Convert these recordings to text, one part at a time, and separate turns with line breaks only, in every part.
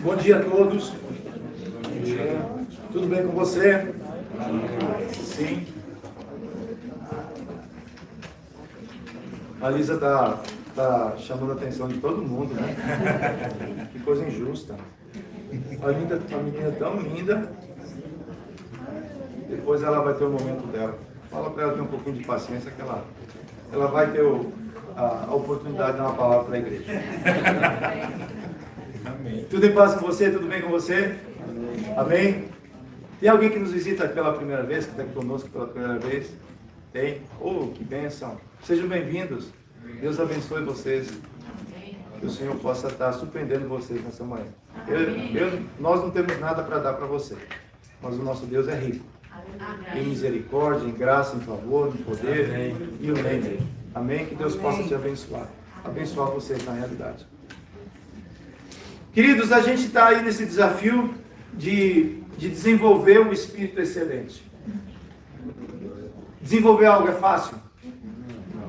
Bom dia a todos. Tudo bem com você? Sim. A Lisa tá chamando a atenção de todo mundo, né? Que coisa injusta. A menina é tão linda. Depois ela vai ter o momento dela. Fala para ela ter um pouquinho de paciência que ela vai ter a oportunidade de dar uma palavra para a igreja. Amém. Tudo em paz com você? Tudo bem com você? Amém? Tem alguém que nos visita pela primeira vez, que está aqui conosco pela primeira vez? Tem? Oh, que bênção! Sejam bem-vindos. Deus abençoe vocês. Que o Senhor possa estar surpreendendo vocês nessa manhã. Nós não temos nada para dar para você, mas o nosso Deus é rico. Em misericórdia, em graça, em favor, em poder e o nome. Amém? Que Deus possa te abençoar. Abençoar vocês na realidade. Queridos, a gente está aí nesse desafio de desenvolver um espírito excelente. Desenvolver algo é fácil?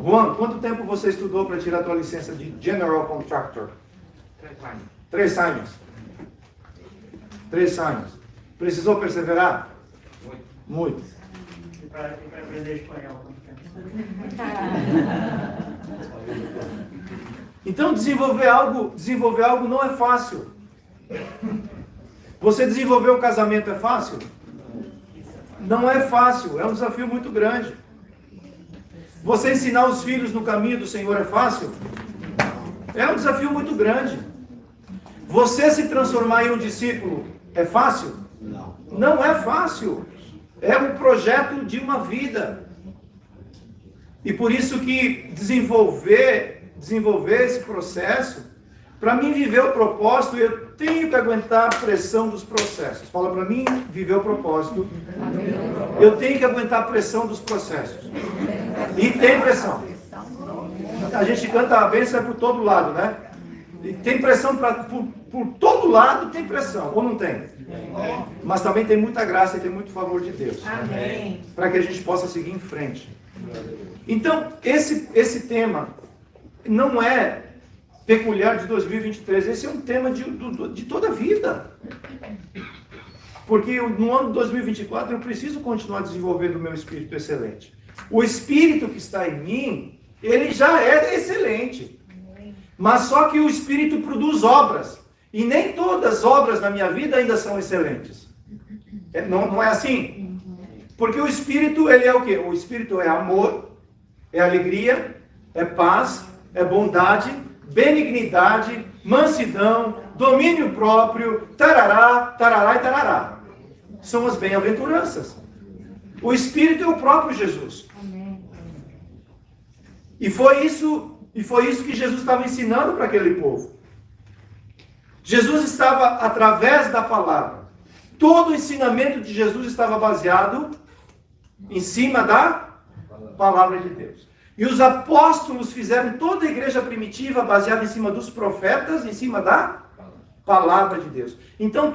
Juan, quanto tempo você estudou para tirar a tua licença de General Contractor? 3 anos. 3 anos. Precisou perseverar? Muito.
E para aprender espanhol?
Então desenvolver algo não é fácil. Você desenvolver o casamento é fácil? Não é fácil, é um desafio muito grande. Você ensinar os filhos no caminho do Senhor é fácil? É um desafio muito grande. Você se transformar em um discípulo é fácil? Não. Não é fácil. É um projeto de uma vida. E por isso que desenvolver esse processo, para mim viver o propósito, eu tenho que aguentar a pressão dos processos. Fala para mim, viver o propósito, eu tenho que aguentar a pressão dos processos. E tem pressão. A gente canta a bênção é por todo lado, né? E tem pressão por todo lado, tem pressão, ou não tem? Mas também tem muita graça e tem muito favor de Deus. Amém. Para que a gente possa seguir em frente. Então, esse tema não é peculiar de 2023, esse é um tema de toda a vida. Porque no ano de 2024 eu preciso continuar desenvolvendo o meu espírito excelente. O espírito que está em mim, ele já é excelente. Mas só que o espírito produz obras. E nem todas as obras na minha vida ainda são excelentes. Não é assim? Porque o espírito, ele é o quê? O espírito é amor, é alegria, é paz, é bondade, benignidade, mansidão, domínio próprio, tarará, tarará e tarará. São as bem-aventuranças. O Espírito é o próprio Jesus. Amém. E foi isso que Jesus estava ensinando para aquele povo. Jesus estava através da palavra. Todo o ensinamento de Jesus estava baseado em cima da palavra de Deus. E os apóstolos fizeram toda a igreja primitiva baseada em cima dos profetas, em cima da palavra de Deus. Então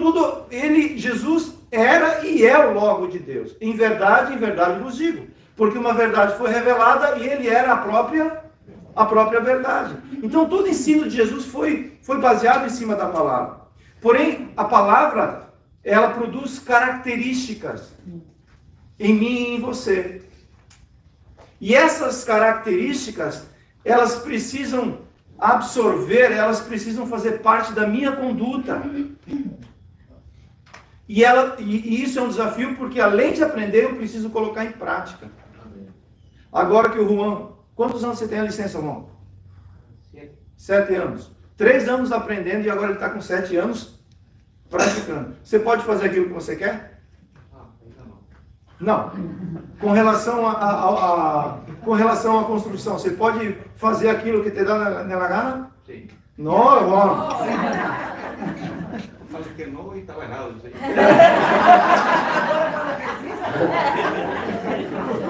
Jesus era e é o Logo de Deus. Em verdade vos digo. Porque uma verdade foi revelada e ele era a própria verdade. Então todo o ensino de Jesus foi baseado em cima da palavra. Porém, a palavra, ela produz características em mim e em você. E essas características, elas precisam absorver, elas precisam fazer parte da minha conduta. E isso é um desafio porque além de aprender, eu preciso colocar em prática. Agora que o Juan, quantos anos você tem a licença, Juan? 7 anos. 3 anos aprendendo e agora ele está com 7 anos praticando. Você pode fazer aquilo que você quer? Não. Com relação à construção, você pode fazer aquilo que te dá na gana?
Sim.
Não, não.
Falei que não e estava errado.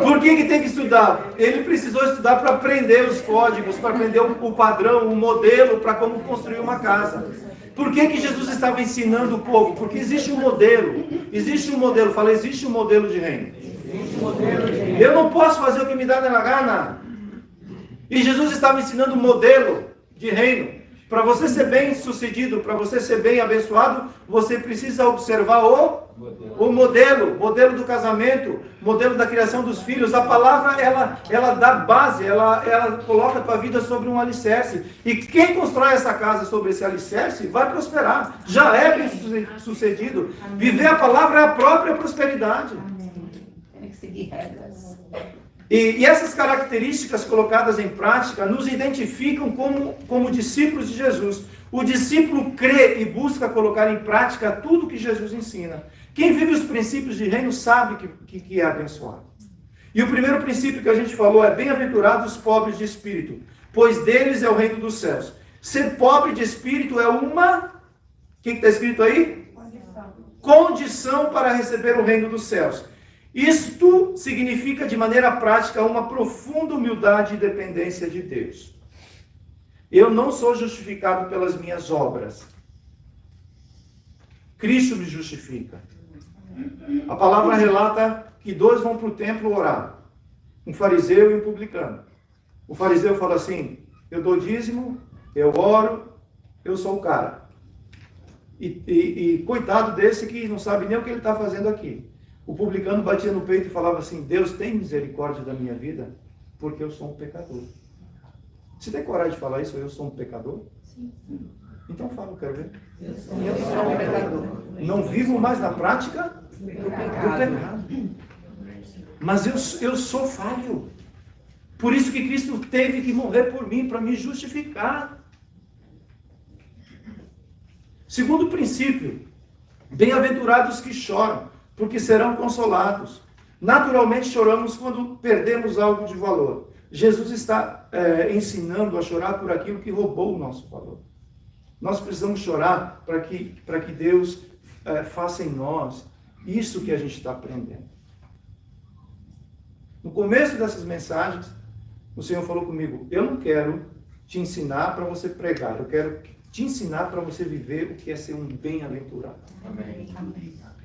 Por que tem que estudar? Ele precisou estudar para aprender os códigos, para aprender o padrão, o modelo, para como construir uma casa. Por que Jesus estava ensinando o povo? Porque existe um modelo. Existe um modelo. Fala, existe um modelo de reino. Eu não posso fazer o que me dá na gana. E Jesus estava ensinando um modelo de reino. Para você ser bem sucedido, para você ser bem abençoado, você precisa observar o modelo do casamento, modelo da criação dos filhos. A palavra, ela dá base, ela coloca a tua vida sobre um alicerce. E quem constrói essa casa sobre esse alicerce vai prosperar. Já é bem sucedido. Viver a palavra é a própria prosperidade.
Tem que seguir regras.
E essas características colocadas em prática nos identificam como discípulos de Jesus. O discípulo crê e busca colocar em prática tudo que Jesus ensina. Quem vive os princípios de reino sabe que é abençoado. E o primeiro princípio que a gente falou é: bem-aventurados os pobres de espírito, pois deles é o reino dos céus. Ser pobre de espírito é uma... O que está escrito aí? Condição para receber o reino dos céus. Isto significa, de maneira prática, uma profunda humildade e dependência de Deus. Eu não sou justificado pelas minhas obras. Cristo me justifica. A palavra relata que dois vão para o templo orar. Um fariseu e um publicano. O fariseu fala assim: eu dou dízimo, eu oro, eu sou o cara. E coitado desse que não sabe nem o que ele está fazendo aqui. O publicano batia no peito e falava assim: Deus tem misericórdia da minha vida, porque eu sou um pecador. Você tem coragem de falar isso? Eu sou um pecador?
Sim.
Então fala, eu quero ver.
Eu sou um pecador.
Não vivo mais na prática do pecado. Mas eu sou falho. Por isso que Cristo teve que morrer por mim, para me justificar. Segundo princípio: bem-aventurados que choram, porque serão consolados. Naturalmente choramos quando perdemos algo de valor. Jesus está ensinando a chorar por aquilo que roubou o nosso valor. Nós precisamos chorar para que Deus faça em nós isso que a gente está aprendendo. No começo dessas mensagens, o Senhor falou comigo: eu não quero te ensinar para você pregar, eu quero te ensinar para você viver o que é ser um bem-aventurado.
Amém.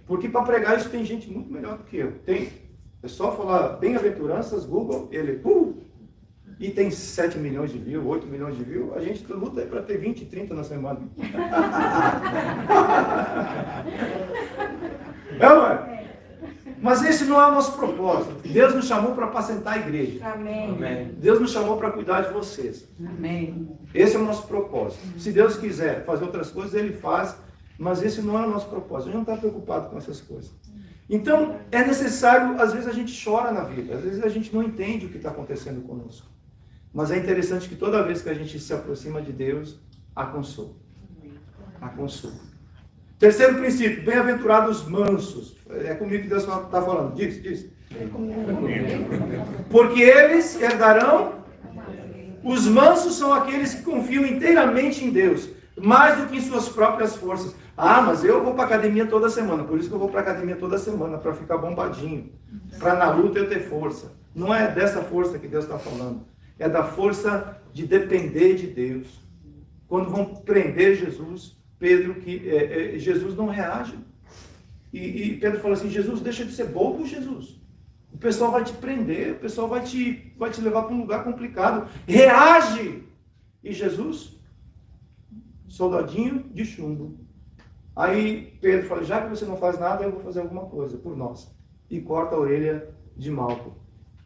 Porque para pregar isso tem gente muito melhor do que eu. É só falar bem-aventuranças, Google, ele... E tem 7 milhões de views, 8 milhões de views. A gente luta para ter 20, 30 na semana. Não é? Mas esse não é o nosso propósito. Deus nos chamou para apacentar a igreja.
Amém.
Deus nos chamou para cuidar de vocês.
Amém.
Esse é o nosso propósito. Se Deus quiser fazer outras coisas, Ele faz. Mas esse não é o nosso propósito. A gente não está preocupado com essas coisas. Então, é necessário, às vezes a gente chora na vida. Às vezes a gente não entende o que está acontecendo conosco. Mas é interessante que toda vez que a gente se aproxima de Deus, há consolo. Há consolo. Terceiro princípio: bem-aventurados mansos. É comigo que Deus está falando. Diz. Porque eles herdarão. Os mansos são aqueles que confiam inteiramente em Deus, mais do que em suas próprias forças. Ah, mas eu vou para a academia toda semana. Por isso que eu vou para a academia toda semana, para ficar bombadinho. Para na luta eu ter força. Não é dessa força que Deus está falando. É da força de depender de Deus. Quando vão prender Jesus, Jesus não reage. E Pedro fala assim: Jesus, deixa de ser bobo, Jesus. O pessoal vai te prender, o pessoal vai te levar para um lugar complicado. Reage! E Jesus, soldadinho de chumbo. Aí Pedro fala: já que você não faz nada, eu vou fazer alguma coisa por nós. E corta a orelha de Malco.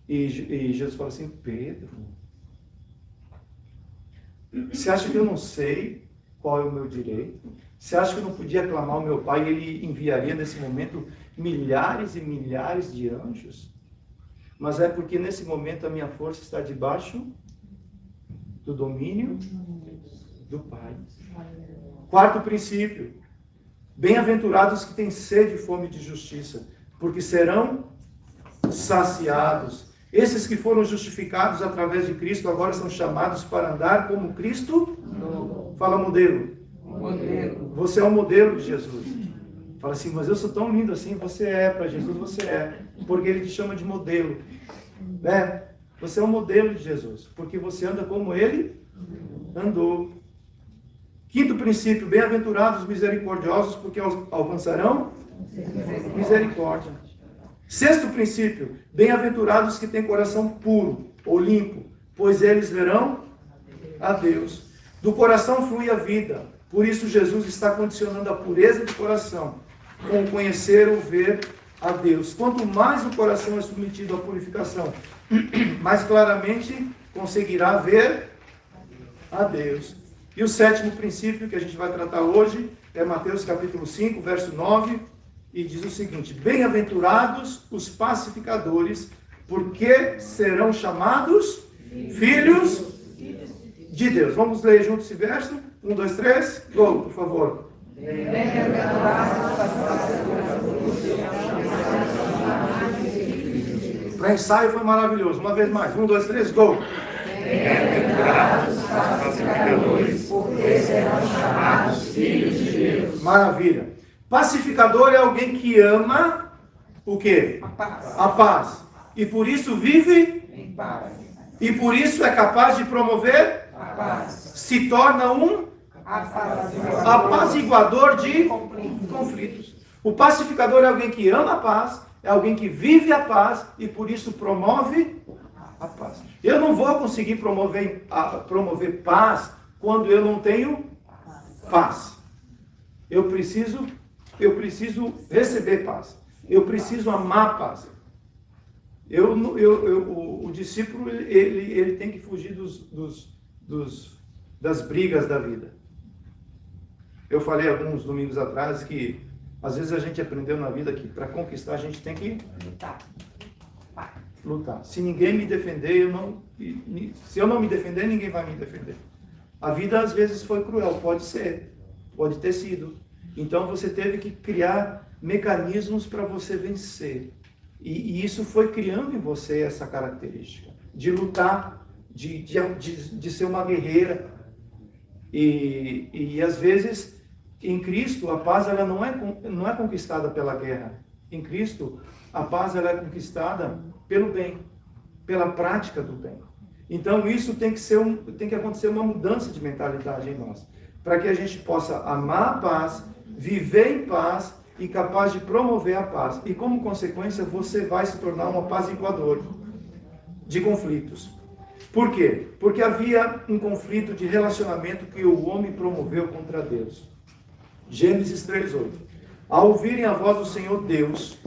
E Jesus fala assim: Pedro, você acha que eu não sei qual é o meu direito? Você acha que eu não podia clamar ao meu Pai e Ele enviaria nesse momento milhares e milhares de anjos? Mas é porque nesse momento a minha força está debaixo do domínio do Pai. Quarto princípio: bem-aventurados que têm sede e fome de justiça, porque serão saciados. Esses que foram justificados através de Cristo agora são chamados para andar como Cristo. Fala modelo. Você é o modelo de Jesus. Fala assim: mas eu sou tão lindo assim. Você é, para Jesus você é. Porque Ele te chama de modelo. Né? Você é o modelo de Jesus. Porque você anda como Ele andou. Quinto princípio: bem-aventurados os misericordiosos, porque alcançarão misericórdia. Sexto princípio: bem-aventurados que têm coração puro ou limpo, pois eles verão a Deus. Do coração flui a vida. Por isso Jesus está condicionando a pureza do coração com conhecer ou ver a Deus. Quanto mais o coração é submetido à purificação, mais claramente conseguirá ver a Deus. E o sétimo princípio que a gente vai tratar hoje é Mateus capítulo 5, verso 9, e diz o seguinte: bem-aventurados os pacificadores, porque serão chamados filhos de Deus. Vamos ler juntos esse verso? 1, 2, 3, go, por favor. Para ensaio foi maravilhoso. Uma vez mais. 1, 2, 3, go.
Bem-aventurados os pacificadores, porque serão chamados filhos de Deus.
Maravilha. Pacificador é alguém que ama o quê?
A paz.
A paz. E por isso vive,
Em paz.
e por isso é capaz de promover,
A paz.
se torna um apaziguador de conflitos. O pacificador é alguém que ama a paz, é alguém que vive a paz e por isso promove a paz. Eu não vou conseguir promover paz quando eu não tenho paz. Eu preciso receber paz. Eu preciso amar paz. O discípulo ele tem que fugir das brigas da vida. Eu falei alguns domingos atrás que às vezes a gente aprendeu na vida que para conquistar a gente tem que lutar. Se ninguém me defender, se eu não me defender, ninguém vai me defender. A vida às vezes foi cruel, pode ter sido. Então você teve que criar mecanismos para você vencer. E isso foi criando em você essa característica de lutar, de ser uma guerreira. E às vezes, em Cristo, a paz ela não é conquistada pela guerra. Em Cristo, a paz ela é conquistada pelo bem, pela prática do bem. Então isso tem que acontecer uma mudança de mentalidade em nós, para que a gente possa amar a paz, viver em paz e capaz de promover a paz. E como consequência, você vai se tornar um apaziguador de conflitos. Por quê? Porque havia um conflito de relacionamento que o homem promoveu contra Deus. Gênesis 3:8. Ao ouvirem a voz do Senhor Deus,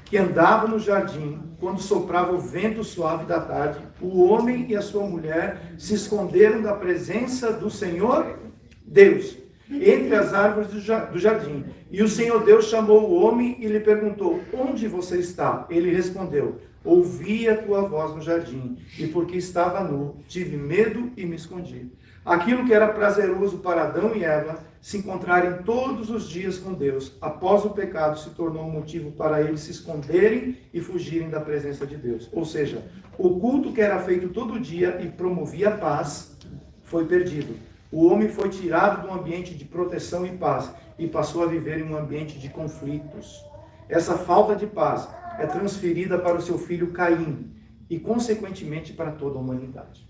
que andava no jardim, quando soprava o vento suave da tarde, o homem e a sua mulher se esconderam da presença do Senhor Deus, entre as árvores do jardim. E o Senhor Deus chamou o homem e lhe perguntou: onde você está? Ele respondeu: ouvi a tua voz no jardim, e porque estava nu, tive medo e me escondi. Aquilo que era prazeroso para Adão e Eva, se encontrarem todos os dias com Deus, após o pecado, se tornou um motivo para eles se esconderem e fugirem da presença de Deus. Ou seja, o culto que era feito todo dia e promovia a paz, foi perdido. O homem foi tirado de um ambiente de proteção e paz e passou a viver em um ambiente de conflitos. Essa falta de paz é transferida para o seu filho Caim e, consequentemente, para toda a humanidade.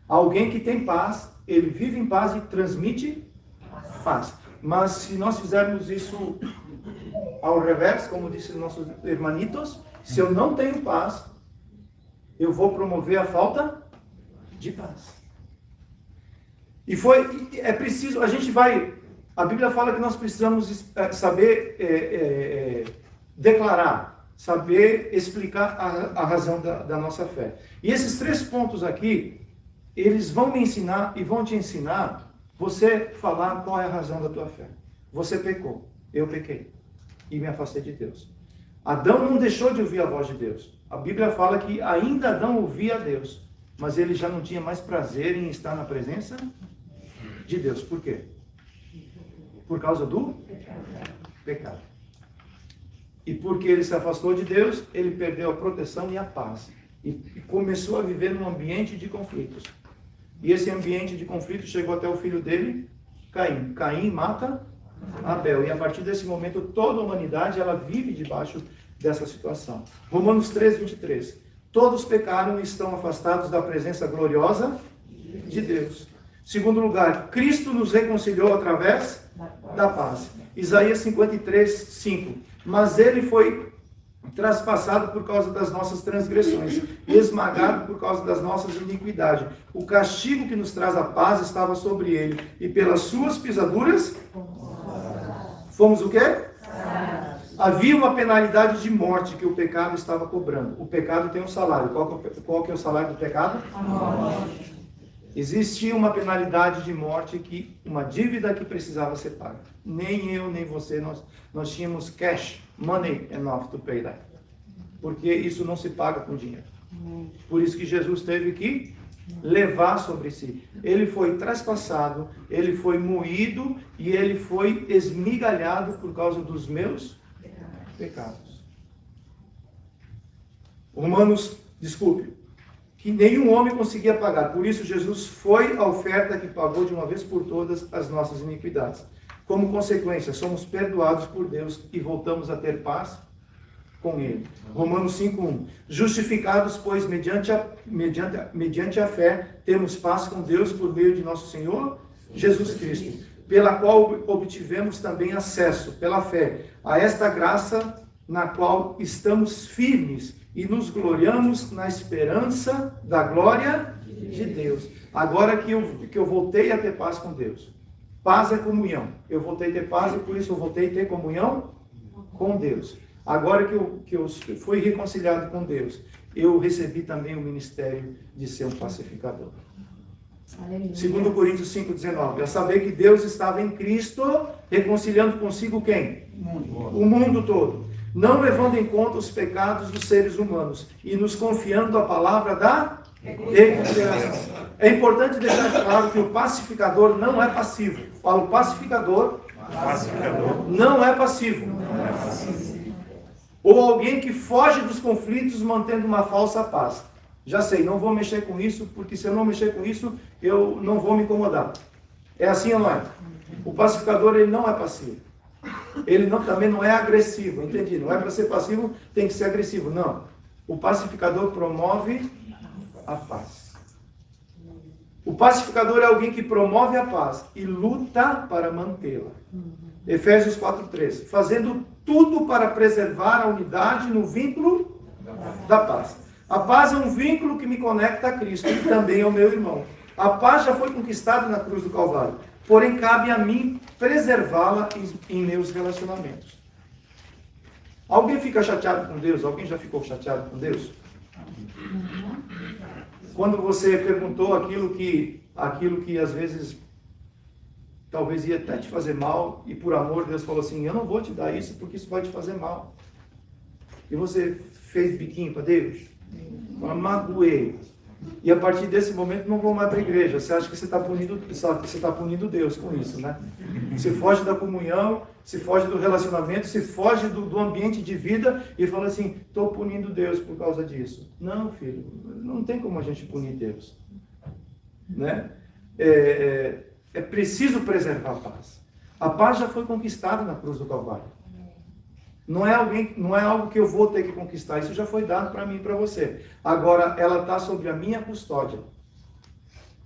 Alguém que tem paz, ele vive em paz e transmite paz. Mas se nós fizermos isso ao revés, como disse nossos hermanitos, se eu não tenho paz, eu vou promover a falta de paz. É preciso, a Bíblia fala que nós precisamos saber declarar, saber explicar a razão da nossa fé. E esses 3 pontos aqui, eles vão me ensinar e vão te ensinar você falar qual é a razão da tua fé. Você pecou, eu pequei e me afastei de Deus. Adão não deixou de ouvir a voz de Deus. A Bíblia fala que ainda Adão ouvia a Deus, mas ele já não tinha mais prazer em estar na presença de Deus. Por quê? Por causa do pecado. E porque ele se afastou de Deus, ele perdeu a proteção e a paz. E começou a viver num ambiente de conflitos. E esse ambiente de conflito chegou até o filho dele, Caim. Caim mata Abel. E a partir desse momento, toda a humanidade ela vive debaixo dessa situação. Romanos 3:23. Todos pecaram e estão afastados da presença gloriosa de Deus. Segundo lugar, Cristo nos reconciliou através da paz. Isaías 53:5. Mas ele foi traspassado por causa das nossas transgressões, esmagado por causa das nossas iniquidades. O castigo que nos traz a paz estava sobre ele, e pelas suas pisaduras fomos o quê? Havia uma penalidade de morte que o pecado estava cobrando. O pecado tem um salário. Qual que é o salário do pecado? A morte. Existia uma penalidade de morte, uma dívida que precisava ser paga. Nem eu, nem você, nós tínhamos cash, money enough to pay that. Porque isso não se paga com dinheiro. Por isso que Jesus teve que levar sobre si. Ele foi traspassado, ele foi moído e ele foi esmigalhado por causa dos meus pecados. Que nenhum homem conseguia pagar. Por isso Jesus foi a oferta que pagou de uma vez por todas as nossas iniquidades. Como consequência, somos perdoados por Deus e voltamos a ter paz com Ele. Romanos 5:1. Justificados, pois, mediante a fé, temos paz com Deus por meio de nosso Senhor Jesus Cristo, pela qual obtivemos também acesso, pela fé, a esta graça na qual estamos firmes e nos gloriamos na esperança da glória de Deus. Agora que eu voltei a ter paz com Deus. Paz é comunhão. Eu voltei a ter paz e por isso eu voltei a ter comunhão com Deus. Agora que eu fui reconciliado com Deus, eu recebi também o ministério de ser um pacificador. 2 Coríntios 5,19. A saber que Deus estava em Cristo, reconciliando consigo quem? O mundo todo. Não levando em conta os pecados dos seres humanos e nos confiando a palavra da reconciliação. É importante deixar claro que o pacificador não é passivo. Fala, o pacificador não é passivo. Ou alguém que foge dos conflitos mantendo uma falsa paz. Já sei, não vou mexer com isso, porque se eu não mexer com isso, eu não vou me incomodar. É assim ou não é? O pacificador, ele não é passivo. Ele também não é agressivo, entendi? Não é para ser passivo, tem que ser agressivo. Não. O pacificador promove a paz. O pacificador é alguém que promove a paz e luta para mantê-la. Efésios 4:13. Fazendo tudo para preservar a unidade no vínculo da paz. A paz é um vínculo que me conecta a Cristo e também ao meu irmão. A paz já foi conquistada na cruz do Calvário. Porém, cabe a mim preservá-la em meus relacionamentos. Alguém fica chateado com Deus? Alguém já ficou chateado com Deus? Quando você perguntou aquilo que às vezes talvez ia até te fazer mal, e por amor Deus falou assim, eu não vou te dar isso porque isso vai te fazer mal. E você fez biquinho para Deus? Magoei. E a partir desse momento não vou mais para a igreja. Você acha que você está punindo Deus com isso, né? Você foge da comunhão, se foge do relacionamento, se foge do ambiente de vida e fala assim, estou punindo Deus por causa disso. Não, filho, não tem como a gente punir Deus. Né? É preciso preservar a paz. A paz já foi conquistada na cruz do Calvário. Não é algo que eu vou ter que conquistar. Isso já foi dado para mim e para você. Agora, ela está sob a minha custódia.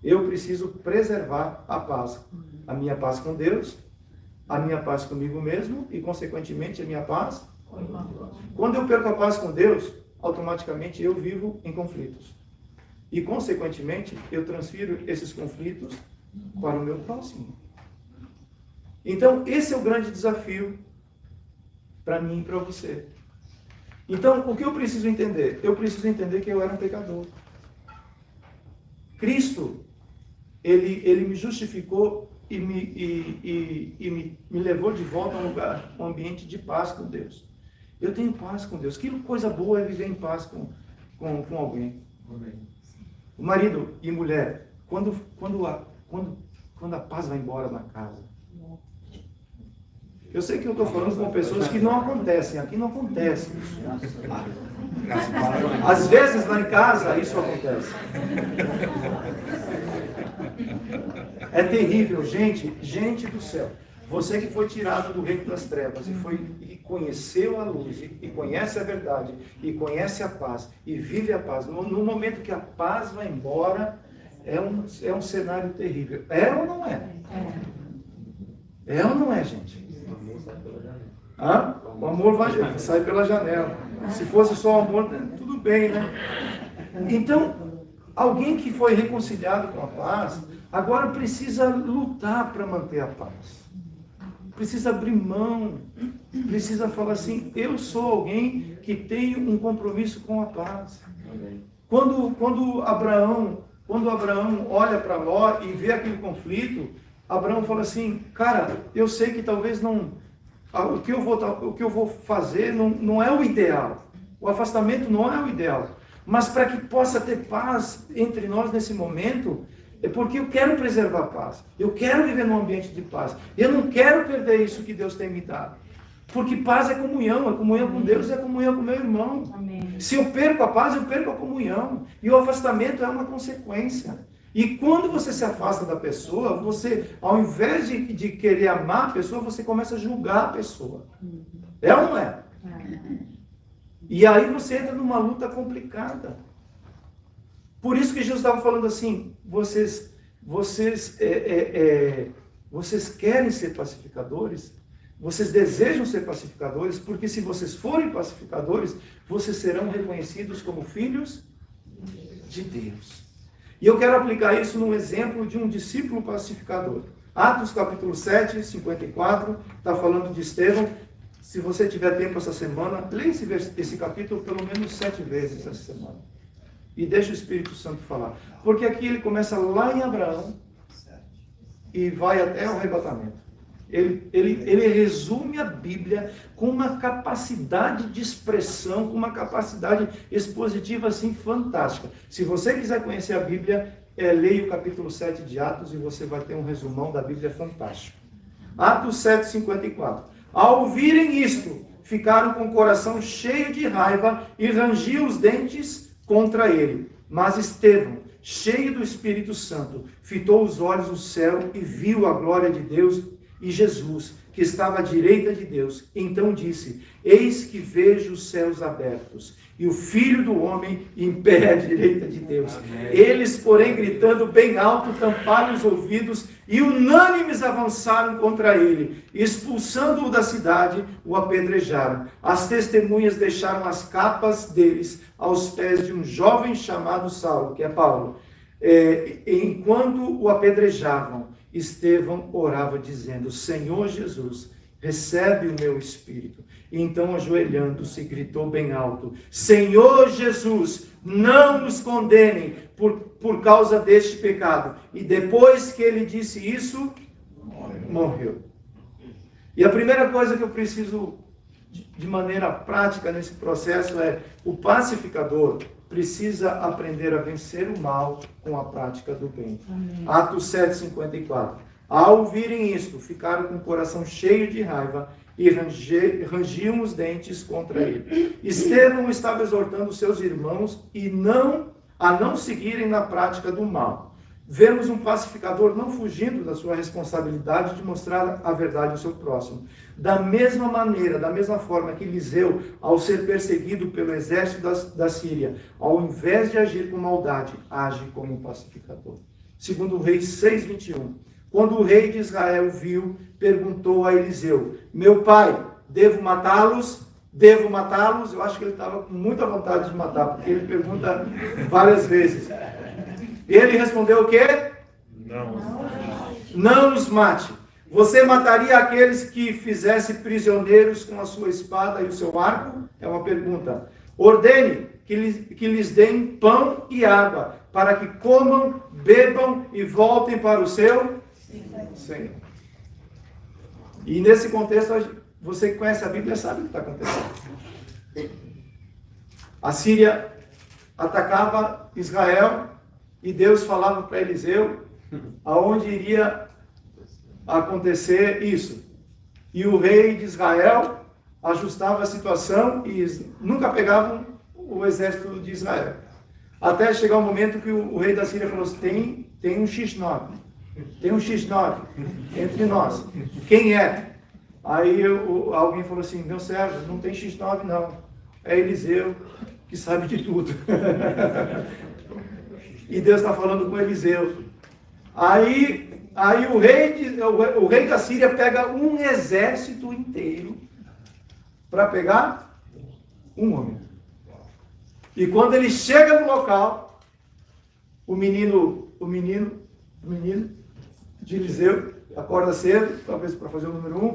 Eu preciso preservar a paz. A minha paz com Deus, a minha paz comigo mesmo e, consequentemente, a minha paz com o irmão. Quando eu perco a paz com Deus, automaticamente eu vivo em conflitos. E, consequentemente, eu transfiro esses conflitos para o meu próximo. Então, esse é o grande desafio para mim e para você. Então, o que eu preciso entender? Eu preciso entender que eu era um pecador. Cristo, ele me justificou e me levou de volta a um lugar, um ambiente de paz com Deus. Eu tenho paz com Deus. Que coisa boa é viver em paz com alguém. O marido e mulher, quando a paz vai embora na casa. Eu sei que eu estou falando com pessoas que não acontecem, aqui não acontece. Às vezes lá em casa isso acontece. É terrível, gente do céu. Você que foi tirado do reino das trevas e conheceu a luz, e conhece a verdade, e conhece a paz, e vive a paz. No momento que a paz vai embora, é um cenário terrível. É ou não é? É ou não é, gente? Hã? O amor vai sair pela janela. Se fosse só o amor, tudo bem, né? Então, alguém que foi reconciliado com a paz, agora precisa lutar para manter a paz. Precisa abrir mão. Precisa falar assim, eu sou alguém que tem um compromisso com a paz. Quando Abraão olha para Ló e vê aquele conflito, Abraão fala assim, cara, eu sei que talvez não... O que eu vou fazer não é o ideal. O afastamento não é o ideal. Mas para que possa ter paz entre nós nesse momento, é porque eu quero preservar a paz. Eu quero viver num ambiente de paz. Eu não quero perder isso que Deus tem me dado. Porque paz é comunhão com Deus, é comunhão com meu irmão. Amém. Se eu perco a paz, eu perco a comunhão. E o afastamento é uma consequência. E quando você se afasta da pessoa, você, ao invés de querer amar a pessoa, você começa a julgar a pessoa. É ou não é? E aí você entra numa luta complicada. Por isso que Jesus estava falando assim, vocês querem ser pacificadores? Vocês desejam ser pacificadores? Porque se vocês forem pacificadores, vocês serão reconhecidos como filhos de Deus. E eu quero aplicar isso num exemplo de um discípulo pacificador. Atos capítulo 7, 54, está falando de Estevão. Se você tiver tempo essa semana, leia esse capítulo pelo menos 7 vezes essa semana. E deixa o Espírito Santo falar. Porque aqui ele começa lá em Abraão e vai até o arrebatamento. Ele resume a Bíblia com uma capacidade de expressão, com uma capacidade expositiva assim fantástica. Se você quiser conhecer a Bíblia, leia o capítulo 7 de Atos e você vai ter um resumão da Bíblia fantástico. Atos 7, 54. Ao ouvirem isto, ficaram com o coração cheio de raiva e rangiam os dentes contra ele. Mas Estevão, cheio do Espírito Santo, fitou os olhos no céu e viu a glória de Deus e Jesus, que estava à direita de Deus. Então disse, eis que vejo os céus abertos, e o Filho do Homem em pé à direita de Deus. Amém. Eles, porém, gritando bem alto, tamparam os ouvidos, e unânimes avançaram contra ele. Expulsando-o da cidade, o apedrejaram. As testemunhas deixaram as capas deles aos pés de um jovem chamado Saulo, que é Paulo. Enquanto o apedrejavam, Estevão orava dizendo, Senhor Jesus, recebe o meu espírito. E então, ajoelhando-se, gritou bem alto, Senhor Jesus, não nos condenem por causa deste pecado. E depois que ele disse isso, morreu. E a primeira coisa que eu preciso, de maneira prática nesse processo, é o pacificador precisa aprender a vencer o mal com a prática do bem. Amém. Atos 7, 54. Ao ouvirem isto, ficaram com o coração cheio de raiva e rangiam os dentes contra ele. Estevão estava exortando os seus irmãos a não seguirem na prática do mal. Vemos um pacificador não fugindo da sua responsabilidade de mostrar a verdade ao seu próximo. Da mesma maneira, da mesma forma que Eliseu, ao ser perseguido pelo exército da Síria, ao invés de agir com maldade, age como um pacificador. Segundo Reis 6:21. Quando o rei de Israel viu, perguntou a Eliseu, meu pai, devo matá-los? Devo matá-los? Eu acho que ele estava com muita vontade de matar, porque ele pergunta várias vezes. Ele respondeu o quê? Não os mate. Você mataria aqueles que fizesse prisioneiros com a sua espada e o seu arco? É uma pergunta. Ordene que lhes deem pão e água, para que comam, bebam e voltem para o seu Senhor. E nesse contexto, você que conhece a Bíblia sabe o que está acontecendo. A Síria atacava Israel e Deus falava para Eliseu aonde iria acontecer isso. E o rei de Israel ajustava a situação e nunca pegavam o exército de Israel. Até chegar o momento que o rei da Síria falou assim, tem um X9. Tem um X9 entre nós. Quem é? Aí alguém falou assim, meu servo, não tem X9 não. É Eliseu que sabe de tudo. E Deus está falando com Eliseu. Aí Aí o rei da Síria pega um exército inteiro para pegar um homem. E quando ele chega no local, o menino de Eliseu acorda cedo, talvez para fazer o número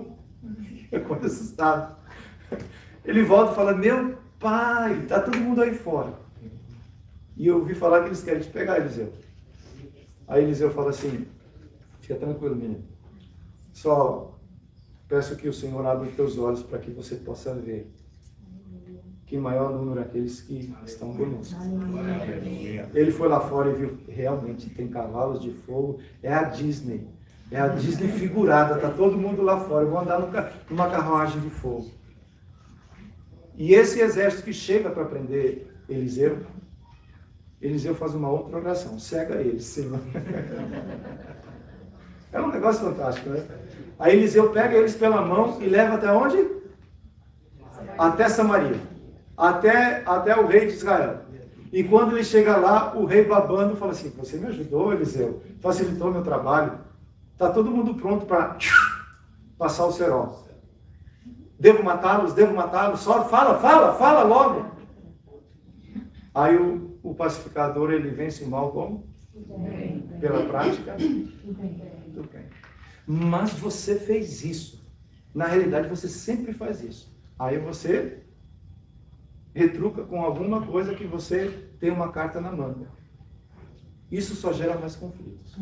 1, acorda assustado. Ele volta e fala: meu pai, está todo mundo aí fora. E eu ouvi falar que eles querem te pegar, Eliseu. Aí Eliseu fala assim: fica tranquilo, menino. Só peço que o Senhor abra os teus olhos para que você possa ver que maior número é aqueles que estão conosco. Ele foi lá fora e viu, realmente tem cavalos de fogo. É a Disney figurada, está todo mundo lá fora. Eu vou andar numa carruagem de fogo. E esse exército que chega para prender Eliseu faz uma outra oração: cega eles, Senhor. É um negócio fantástico, né? Aí Eliseu pega eles pela mão e leva até onde? Até Samaria. Até o rei de Israel. E quando ele chega lá, o rei babando fala assim: você me ajudou, Eliseu, facilitou meu trabalho. Está todo mundo pronto para passar o cerol. Devo matá-los? Só fala logo. Aí o pacificador, ele vence o mal como? Pela prática do bem. Mas você fez isso. Na realidade, você sempre faz isso. Aí você retruca com alguma coisa que você tem uma carta na manga. Isso só gera mais conflitos.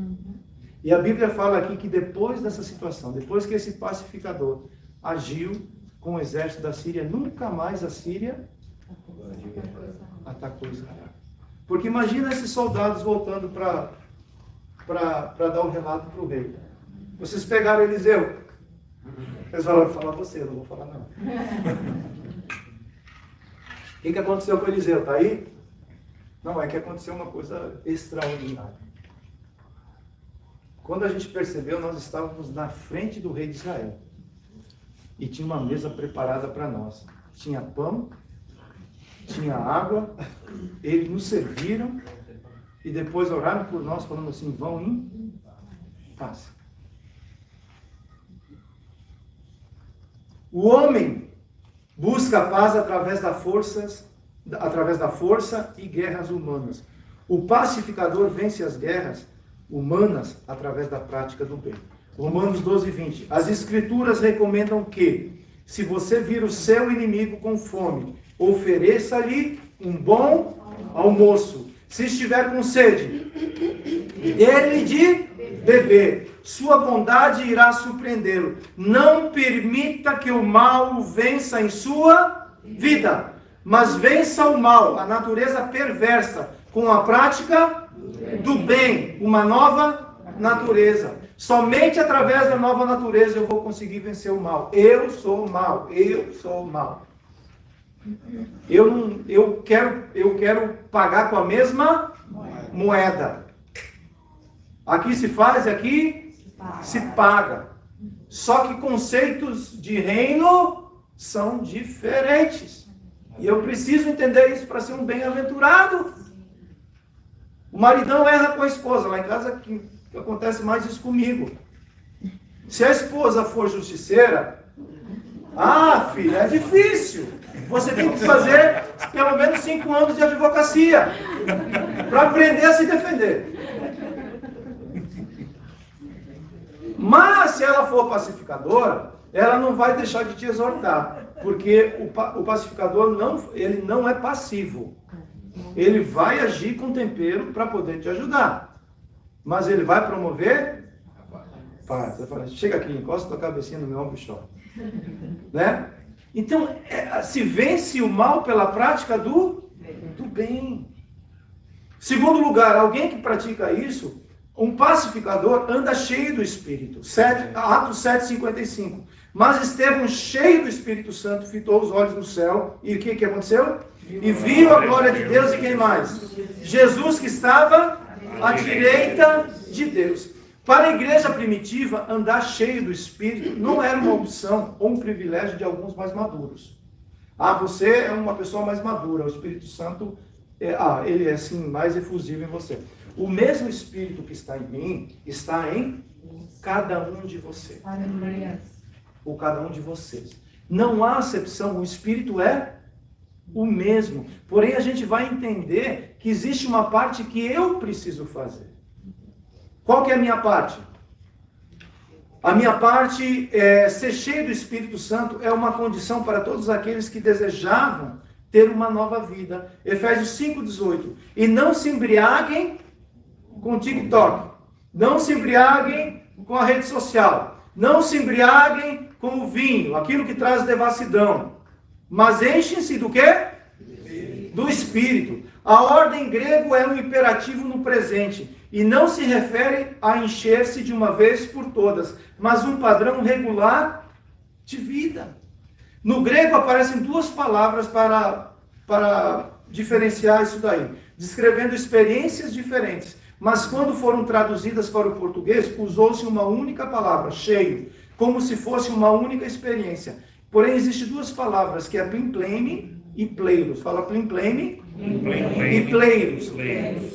E a Bíblia fala aqui que depois dessa situação, depois que esse pacificador agiu com o exército da Síria, nunca mais a Síria atacou Israel. Porque imagina esses soldados voltando para dar o relato para o rei. Vocês pegaram Eliseu? Eles falaram: falar você, eu não vou falar não. O que aconteceu com Eliseu? Está aí? Não, é que aconteceu uma coisa extraordinária. Quando a gente percebeu, nós estávamos na frente do rei de Israel. E tinha uma mesa preparada para nós. Tinha pão, tinha água, eles nos serviram e depois oraram por nós, falando assim: vão em paz. O homem busca a paz através da força e guerras humanas. O pacificador vence as guerras humanas através da prática do bem. Romanos 12:20. As Escrituras recomendam que, se você vir o seu inimigo com fome, ofereça-lhe um bom almoço. Se estiver com sede, dê-lhe de beber. Sua bondade irá surpreendê-lo. Não permita que o mal o vença em sua vida, mas vença o mal, a natureza perversa, com a prática do bem, uma nova natureza. Somente através da nova natureza eu vou conseguir vencer o mal. Eu sou o mal. Eu quero pagar com a mesma moeda. Aqui se faz, aqui se paga. Só que conceitos de reino são diferentes. E eu preciso entender isso para ser um bem-aventurado. O maridão erra com a esposa. Lá em casa que acontece mais isso comigo. Se a esposa for justiceira, filha, é difícil. Você tem que fazer pelo menos 5 anos de advocacia para aprender a se defender. Mas se ela for pacificadora, ela não vai deixar de te exortar, porque o pacificador não é passivo. Ele vai agir com tempero para poder te ajudar, mas ele vai promover paz. Vai falar: chega aqui, encosta tua cabecinha no meu ombro e chora, né? Então, se vence o mal pela prática do bem. Segundo lugar, alguém que pratica isso, um pacificador, anda cheio do Espírito. Atos 7:55. Mas Estevão, cheio do Espírito Santo, fitou os olhos no céu. E o que aconteceu? E viu a glória de Deus e quem mais? Jesus, que estava à direita de Deus. Para a igreja primitiva, andar cheio do Espírito não era uma opção ou um privilégio de alguns mais maduros. Você é uma pessoa mais madura, o Espírito Santo, ele é assim, mais efusivo em você. O mesmo Espírito que está em mim, está em Cada um de vocês.
Aleluia.
Ou cada um de vocês. Não há acepção, o Espírito é o mesmo. Porém, a gente vai entender que existe uma parte que eu preciso fazer. Qual que é a minha parte? A minha parte é ser cheio do Espírito Santo, é uma condição para todos aqueles que desejavam ter uma nova vida. Efésios 5,18. E não se embriaguem com TikTok. Não se embriaguem com a rede social. Não se embriaguem com o vinho, aquilo que traz devassidão. Mas enchem-se do quê? Do Espírito. A ordem grego é um imperativo no presente e não se refere a encher-se de uma vez por todas, mas um padrão regular de vida. No grego aparecem duas palavras para diferenciar isso daí, descrevendo experiências diferentes, mas quando foram traduzidas para o português, usou-se uma única palavra, cheio, como se fosse uma única experiência. Porém, existem duas palavras, que é plimpleme e pleiros. Fala plimpleme e pleiros.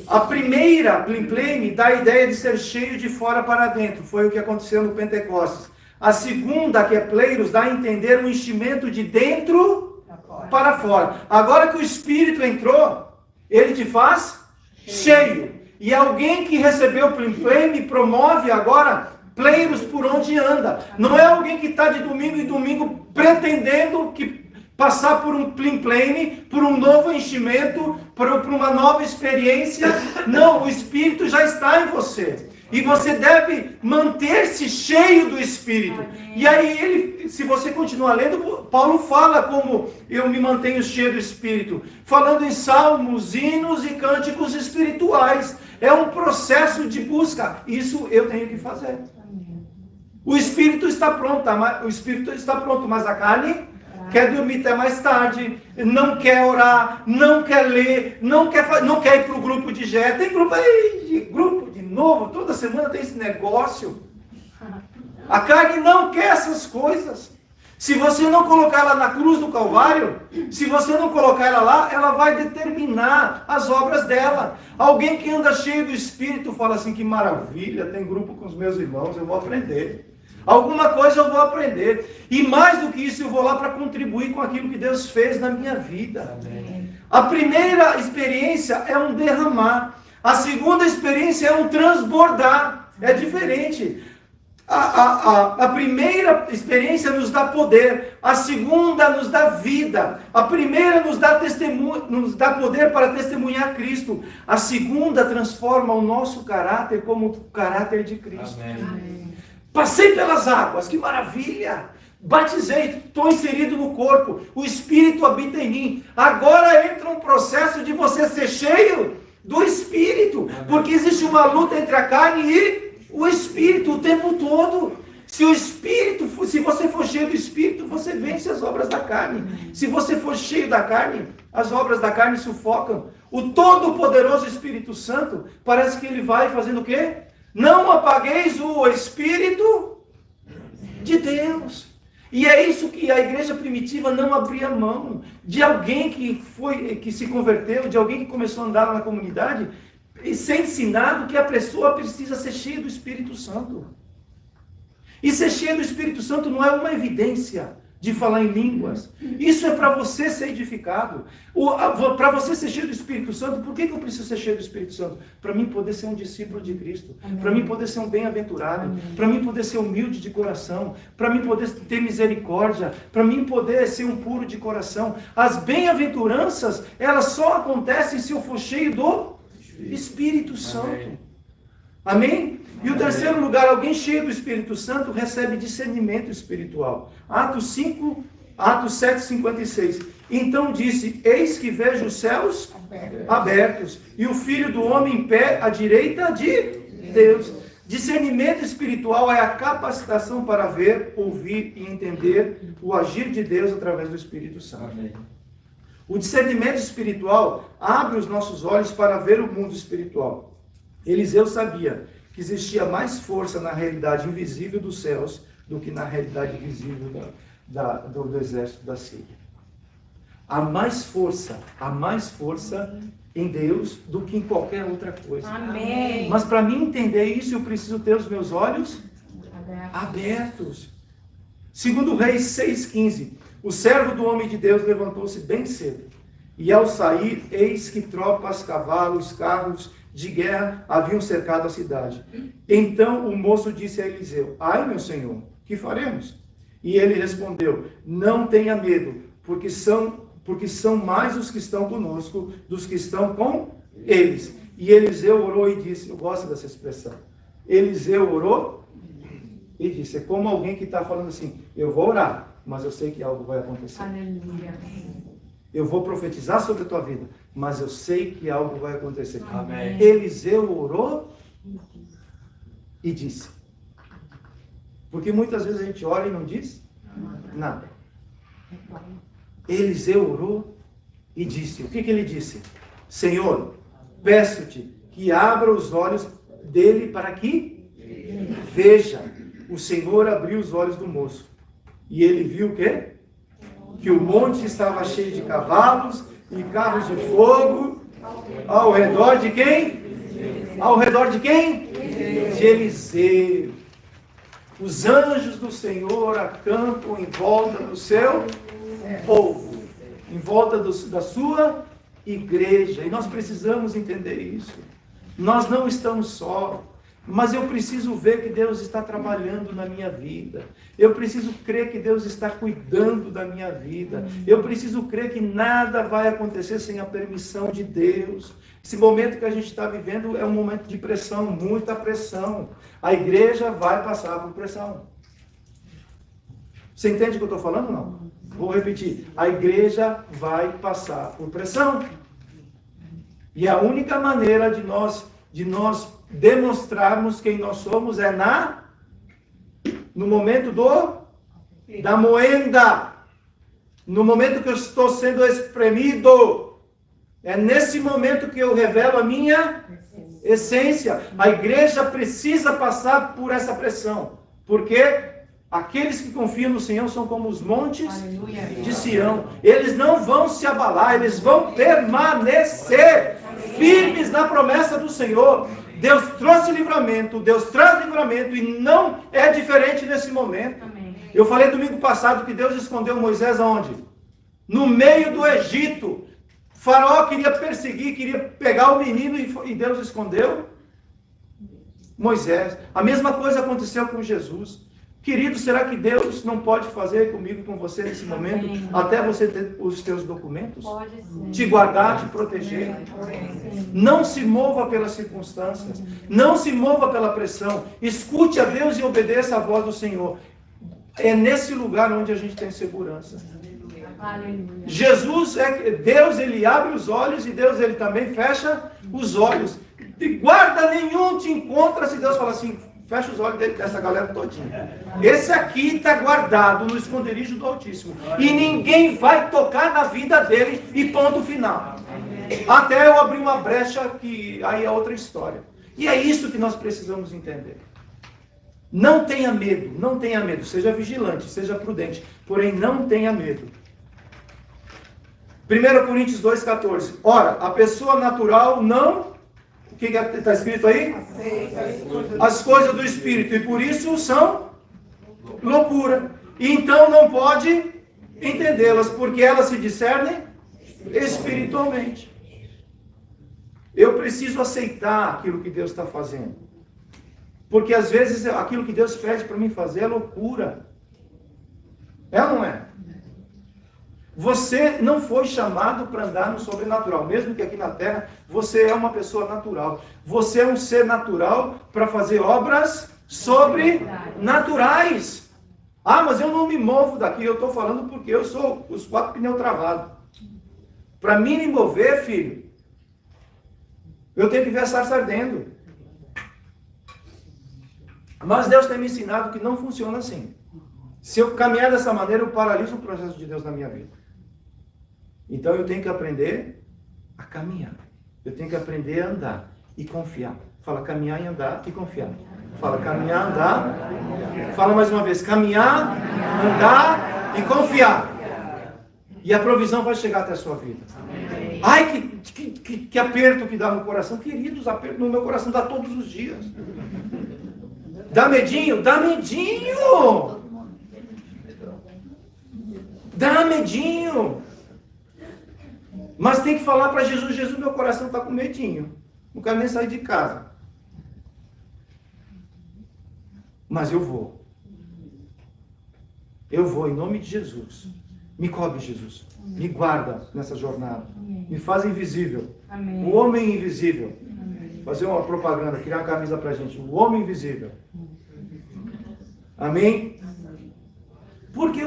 A primeira, plimpleme, dá a ideia de ser cheio de fora para dentro. Foi o que aconteceu no Pentecostes. A segunda, que é pleiros, dá a entender um enchimento de dentro para fora. Agora que o Espírito entrou, ele te faz cheio. E alguém que recebeu o plimpleme promove agora pleiros por onde anda. Não é alguém que está de domingo em domingo pretendendo que passar por um plimpleme, por um novo enchimento, por uma nova experiência. Não, o Espírito já está em você. E você deve manter-se cheio do Espírito. E aí, se você continuar lendo, Paulo fala como eu me mantenho cheio do Espírito. Falando em salmos, hinos e cânticos espirituais. É um processo de busca. Isso eu tenho que fazer. O Espírito está pronto, mas a carne quer dormir até mais tarde, não quer orar, não quer ler, não quer ir para o grupo de Gé. Tem grupo aí, grupo de novo, toda semana tem esse negócio. A carne não quer essas coisas. Se você não colocar ela na cruz do Calvário, se você não colocar ela lá, ela vai determinar as obras dela. Alguém que anda cheio do Espírito fala assim, que maravilha, tem grupo com os meus irmãos, eu vou aprender. Alguma coisa eu vou aprender. E mais do que isso, eu vou lá para contribuir com aquilo que Deus fez na minha vida. Amém. A primeira experiência é um derramar. A segunda experiência é um transbordar. É diferente. A primeira experiência nos dá poder. A segunda nos dá vida. A primeira nos dá poder para testemunhar Cristo. A segunda transforma o nosso caráter como o caráter de Cristo. Amém. Passei pelas águas, que maravilha! Batizei, estou inserido no corpo, o Espírito habita em mim. Agora entra um processo de você ser cheio do Espírito, porque existe uma luta entre a carne e o Espírito o tempo todo. Se você for cheio do Espírito, você vence as obras da carne. Se você for cheio da carne, as obras da carne sufocam. O Todo-Poderoso Espírito Santo, parece que ele vai fazendo o quê? Não apagueis o Espírito de Deus. E é isso que a igreja primitiva não abria mão. De alguém que se converteu, de alguém que começou a andar na comunidade, e ser ensinado que a pessoa precisa ser cheia do Espírito Santo. E ser cheia do Espírito Santo não é uma evidência de falar em línguas. Isso é para você ser edificado. Para você ser cheio do Espírito Santo, por que eu preciso ser cheio do Espírito Santo? Para mim poder ser um discípulo de Cristo. Para mim poder ser um bem-aventurado. Para mim poder ser humilde de coração. Para mim poder ter misericórdia. Para mim poder ser um puro de coração. As bem-aventuranças, elas só acontecem se eu for cheio do Espírito Santo. Amém? E o terceiro lugar, alguém cheio do Espírito Santo recebe discernimento espiritual. Atos 7:56. Então disse, eis que vejo os céus abertos e o Filho do Homem em pé à direita de Deus. Discernimento espiritual é a capacitação para ver, ouvir e entender o agir de Deus através do Espírito Santo. Amém. O discernimento espiritual abre os nossos olhos para ver o mundo espiritual. Eliseu sabia que existia mais força na realidade invisível dos céus do que na realidade visível do exército da Síria. Há mais força em Deus do que em qualquer outra coisa.
Amém.
Mas para mim entender isso, eu preciso ter os meus olhos Abertos. Segundo Reis 6,15. O servo do homem de Deus levantou-se bem cedo. E ao sair, eis que tropas, cavalos, carros de guerra haviam cercado a cidade. Então o moço disse a Eliseu: ai, meu senhor, que faremos? E ele respondeu: não tenha medo, porque são mais os que estão conosco dos que estão com eles. E Eliseu orou e disse, eu gosto dessa expressão, Eliseu orou e disse, é como alguém que está falando assim, eu vou orar, mas eu sei que algo vai acontecer.
Aleluia.
Eu vou profetizar sobre a tua vida, mas eu sei que algo vai acontecer.
Amém.
Eliseu orou e disse. Porque muitas vezes a gente ora e não diz nada. Eliseu orou e disse. O que ele disse? Senhor, peço-te que abra os olhos dele para que veja. O Senhor abriu os olhos do moço. E ele viu o quê? Que o monte estava cheio de cavalos e carros de fogo ao redor de quem? Ao redor de quem? De Eliseu. Os anjos do Senhor acampam em volta do seu povo, em volta da sua igreja. E nós precisamos entender isso. Nós não estamos só. Mas eu preciso ver que Deus está trabalhando na minha vida. Eu preciso crer que Deus está cuidando da minha vida. Eu preciso crer que nada vai acontecer sem a permissão de Deus. Esse momento que a gente está vivendo é um momento de pressão, muita pressão. A igreja vai passar por pressão. Você entende o que eu estou falando? Não. Vou repetir. A igreja vai passar por pressão. E a única maneira de nós demonstrarmos quem nós somos é no momento da moenda, no momento que eu estou sendo espremido, é nesse momento que eu revelo a minha essência. A igreja precisa passar por essa pressão, porque aqueles que confiam no Senhor são como os montes de Sião, eles não vão se abalar, eles vão permanecer firmes na promessa do Senhor. Deus trouxe livramento, Deus traz livramento e não é diferente nesse momento. Amém. Eu falei domingo passado que Deus escondeu Moisés aonde? No meio do Egito. O faraó queria perseguir, queria pegar o menino e Deus escondeu Moisés. A mesma coisa aconteceu com Jesus. Querido, será que Deus não pode fazer comigo e com você nesse momento, até você ter os teus documentos? Pode sim. Te guardar, te proteger. Não se mova pelas circunstâncias. Não se mova pela pressão. Escute a Deus e obedeça a voz do Senhor. É nesse lugar onde a gente tem segurança. Aleluia. Jesus, Deus, ele abre os olhos e Deus, ele também fecha os olhos. E guarda nenhum te encontra se Deus fala assim, fecha os olhos dessa galera todinha. Esse aqui está guardado no esconderijo do Altíssimo. E ninguém vai tocar na vida dele e ponto final. Até eu abrir uma brecha que aí é outra história. E é isso que nós precisamos entender. Não tenha medo, não tenha medo. Seja vigilante, seja prudente. Porém, não tenha medo. 1 Coríntios 2,14. Ora, a pessoa natural não... O que está escrito aí? As coisas do Espírito, e por isso são loucura. E então não pode entendê-las, porque elas se discernem espiritualmente. Eu preciso aceitar aquilo que Deus está fazendo. Porque às vezes aquilo que Deus pede para mim fazer é loucura. É ou não é? Você não foi chamado para andar no sobrenatural, mesmo que aqui na terra você é uma pessoa natural. Você é um ser natural para fazer obras sobrenaturais. Ah, mas eu não me movo daqui, eu estou falando porque eu sou os 4 pneus travados. Para mim me mover, filho, eu tenho que ver a sarça ardendo. Mas Deus tem me ensinado que não funciona assim. Se eu caminhar dessa maneira, eu paraliso o processo de Deus na minha vida. Então eu tenho que aprender a caminhar. Eu tenho que aprender a andar e confiar. Fala caminhar e andar e confiar. Fala caminhar, andar. Fala mais uma vez. Caminhar, andar e confiar. E a provisão vai chegar até a sua vida. Ai, que aperto que dá no coração. Queridos, aperto no meu coração dá todos os dias. Dá medinho? Dá medinho! Dá medinho! Mas tem que falar para Jesus, Jesus, meu coração está com medinho. Não quero nem sair de casa. Mas eu vou. Eu vou em nome de Jesus. Me cobre, Jesus. Me guarda nessa jornada. Me faz invisível.
Amém.
O homem invisível.
Amém.
Fazer uma propaganda, criar uma camisa pra gente. O homem invisível. Amém? Porque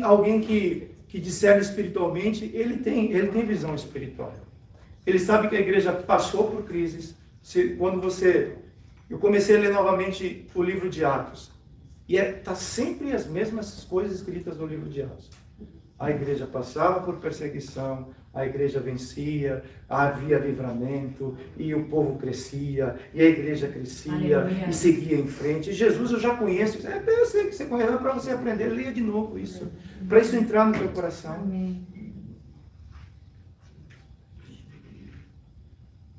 alguém que discerne espiritualmente, ele tem visão espiritual. Ele sabe que a igreja passou por crises. Eu comecei a ler novamente o livro de Atos. E está sempre as mesmas coisas escritas no livro de Atos. A igreja passava por perseguição, a igreja vencia, havia livramento, e o povo crescia, e a igreja crescia,
Aleluia.
e seguia em frente. E Jesus eu já conheço, eu sei que você conhece, para você aprender, leia de novo isso, para isso entrar no teu coração.
Amém.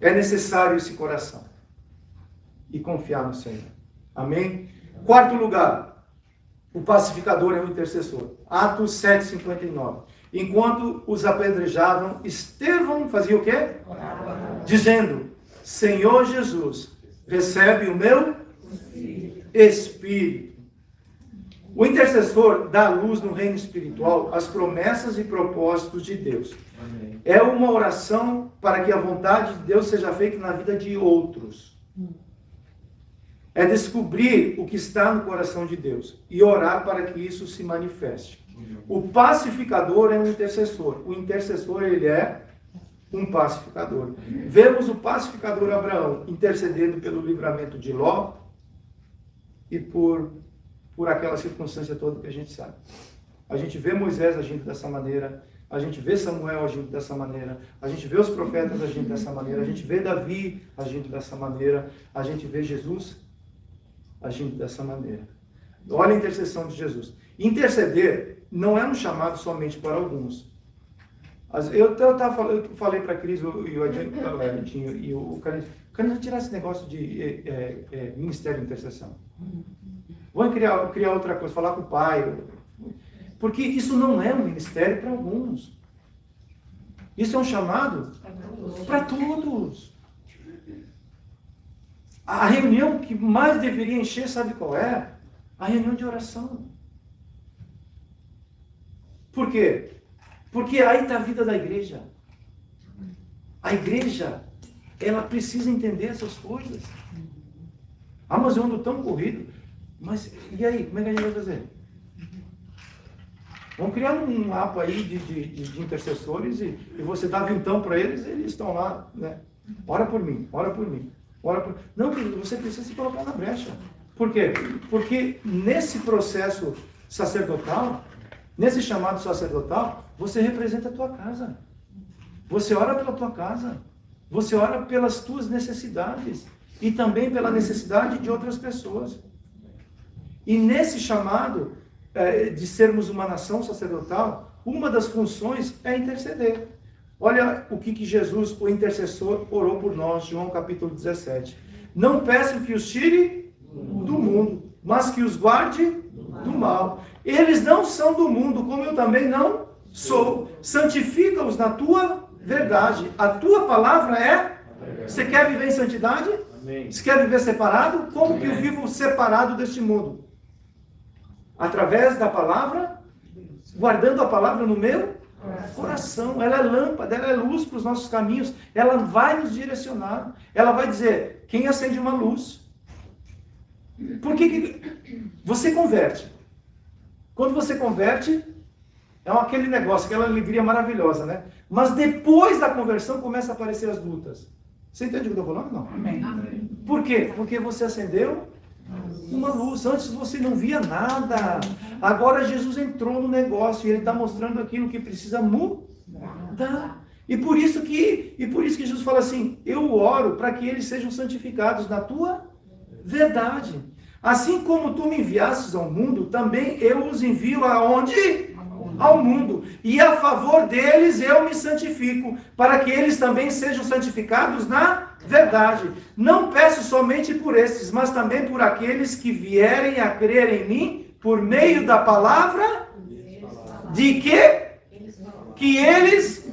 É necessário esse coração e confiar no Senhor. Amém? Quarto lugar, o pacificador é o intercessor. Atos 7:59. Enquanto os apedrejavam, Estevão fazia o quê? Dizendo: Senhor Jesus, recebe o meu espírito. O intercessor dá luz no reino espiritual às promessas e propósitos de Deus.
Amém.
É uma oração para que a vontade de Deus seja feita na vida de outros. É descobrir o que está no coração de Deus e orar para que isso se manifeste. O pacificador é um intercessor. O intercessor, ele é um pacificador. Vemos o pacificador Abraão intercedendo pelo livramento de Ló e por aquela circunstância toda que a gente sabe. A gente vê Moisés agindo dessa maneira, a gente vê Samuel agindo dessa maneira, a gente vê os profetas agindo dessa maneira, a gente vê Davi agindo dessa maneira, a gente vê Jesus agindo dessa maneira. Olha a intercessão de Jesus. Interceder não é um chamado somente para alguns. Eu falei para a Cris e o Adinho e o Carlinhos vai tirar esse negócio de ministério de intercessão. Vamos criar outra coisa, falar com o pai. Porque isso não é um ministério para alguns. Isso é um chamado para todos. A reunião que mais deveria encher, sabe qual é? A reunião de oração. Por quê? Porque aí está a vida da igreja. A igreja, ela precisa entender essas coisas. Ah, mas eu ando tão corrido. Mas e aí, como é que a gente vai fazer? Vamos criar um mapa aí de intercessores e você dá vintão para eles e eles estão lá, né? Ora por mim, ora por mim. Não, você precisa se colocar na brecha. Por quê? Porque nesse processo sacerdotal, nesse chamado sacerdotal, você representa a tua casa. Você ora pela tua casa. Você ora pelas tuas necessidades. E também pela necessidade de outras pessoas. E nesse chamado de sermos uma nação sacerdotal, uma das funções é interceder. Olha o que Jesus, o intercessor, orou por nós, João capítulo 17. Não peço que os tire do mundo, mas que os guarde do mal. Eles não são do mundo, como eu também não sou. Santifica-os na tua verdade. A tua palavra é... Você quer viver em santidade?
Amém.
Você quer viver separado? Como que eu vivo separado deste mundo? Através da palavra, guardando a palavra no meu coração. Ela é lâmpada, ela é luz para os nossos caminhos. Ela vai nos direcionar. Ela vai dizer, quem acende uma luz? Por que você converte? Quando você converte, é aquele negócio, aquela alegria maravilhosa, né? Mas depois da conversão começam a aparecer as lutas. Você entende o que eu estou falando? Não.
Amém.
Por quê? Porque você acendeu uma luz. Antes você não via nada. Agora Jesus entrou no negócio e ele está mostrando aquilo que precisa mudar. E por isso que Jesus fala assim, eu oro para que eles sejam santificados na tua verdade. Assim como tu me enviastes ao mundo, também eu os envio aonde? ao mundo, e a favor deles eu me santifico, para que eles também sejam santificados na verdade. Não peço somente por estes, mas também por aqueles que vierem a crer em mim, por meio da palavra de que eles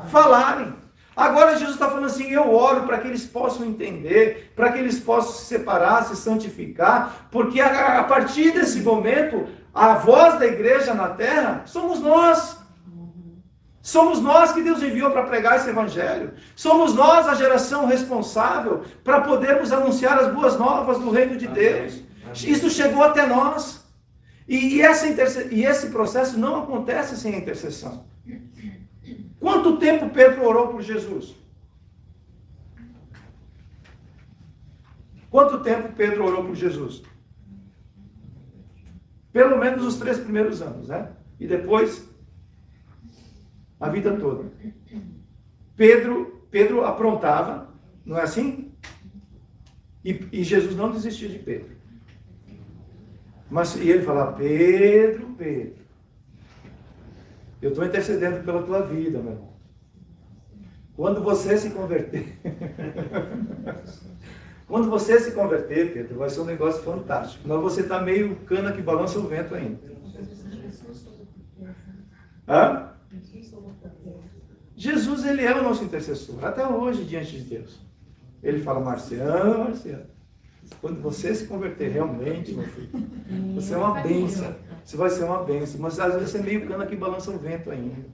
falarem. Agora Jesus está falando assim, eu oro para que eles possam entender, para que eles possam se separar, se santificar, porque a partir desse momento, a voz da igreja na terra somos nós. Somos nós que Deus enviou para pregar esse evangelho. Somos nós a geração responsável para podermos anunciar as boas novas do reino de Deus. Isso chegou até nós. E esse processo não acontece sem a intercessão. Quanto tempo Pedro orou por Jesus? Quanto tempo Pedro orou por Jesus? Pelo menos os 3 primeiros anos, né? E depois, a vida toda. Pedro aprontava, não é assim? E Jesus não desistia de Pedro. E ele falava, Pedro, eu estou intercedendo pela tua vida, meu irmão. Quando você se converter, Pedro, vai ser um negócio fantástico. Mas você está meio cana que balança o vento ainda. Hã? Jesus, ele é o nosso intercessor, até hoje, diante de Deus. Ele fala, Marciano, quando você se converter realmente, meu filho, você é uma bênção. Você vai ser uma bênção. Mas às vezes você é meio cana que balança o vento ainda.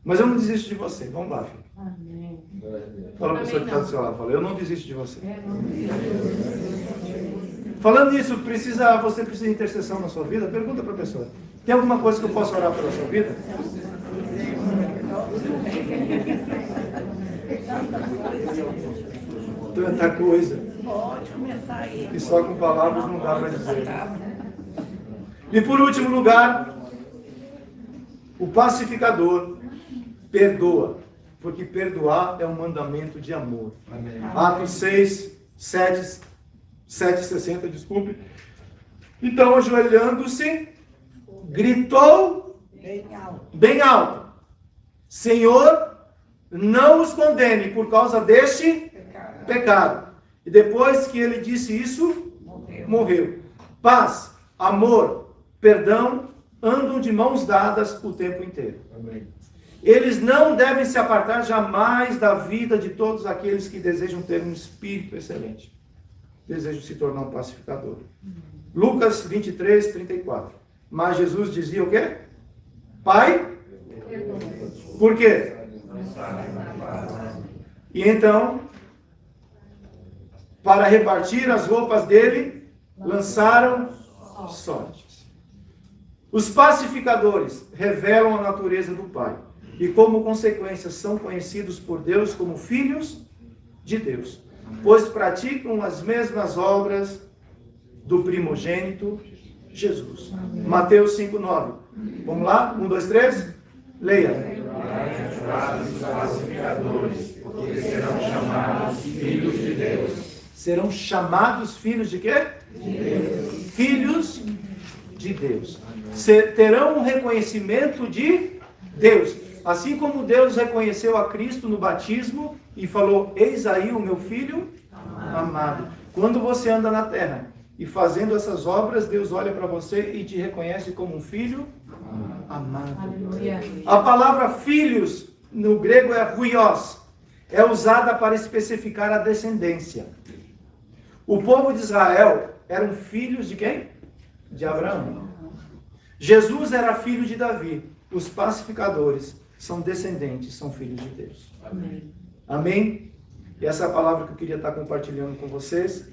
Mas eu não desisto de você. Vamos lá, filho.
Amém.
Fala para a pessoa que está do seu lado. Fala, eu não desisto de você. Falando nisso, você precisa de intercessão na sua vida? Pergunta para a pessoa. Tem alguma coisa que eu possa orar pela sua vida? Tanta coisa.
Pode começar aí.
Que só com palavras não dá para dizer. E por último lugar, o pacificador perdoa, porque perdoar é um mandamento de amor. Amém. Atos 7:60, desculpe. Então, ajoelhando-se, gritou bem alto: Senhor, não os condene por causa deste pecado. E depois que ele disse isso, morreu. Paz, amor, perdão andam de mãos dadas o tempo inteiro. Amém. Eles não devem se apartar jamais da vida de todos aqueles que desejam ter um espírito excelente. Desejam se tornar um pacificador. Lucas 23:34. Mas Jesus dizia o quê? Pai? Por quê? E então, para repartir as roupas dele, lançaram sortes. Os pacificadores revelam a natureza do Pai e, como consequência, são conhecidos por Deus como filhos de Deus, pois praticam as mesmas obras do primogênito Jesus. Mateus 5:9. Vamos lá? 1, 2, 3. Leia. Os pacificadores, porque serão chamados filhos de Deus. Serão chamados filhos de quê? De Deus. Filhos de Deus. Terão um reconhecimento de Deus. Assim como Deus reconheceu a Cristo no batismo e falou, eis aí o meu filho amado. Quando você anda na terra e fazendo essas obras, Deus olha para você e te reconhece como um filho amado. Aleluia. A palavra filhos no grego é huios. É usada para especificar a descendência. O povo de Israel eram filhos de quem? De Abraão. Jesus era filho de Davi. Os pacificadores são descendentes, são filhos de Deus. Amém. Amém? E essa é a palavra que eu queria estar compartilhando com vocês.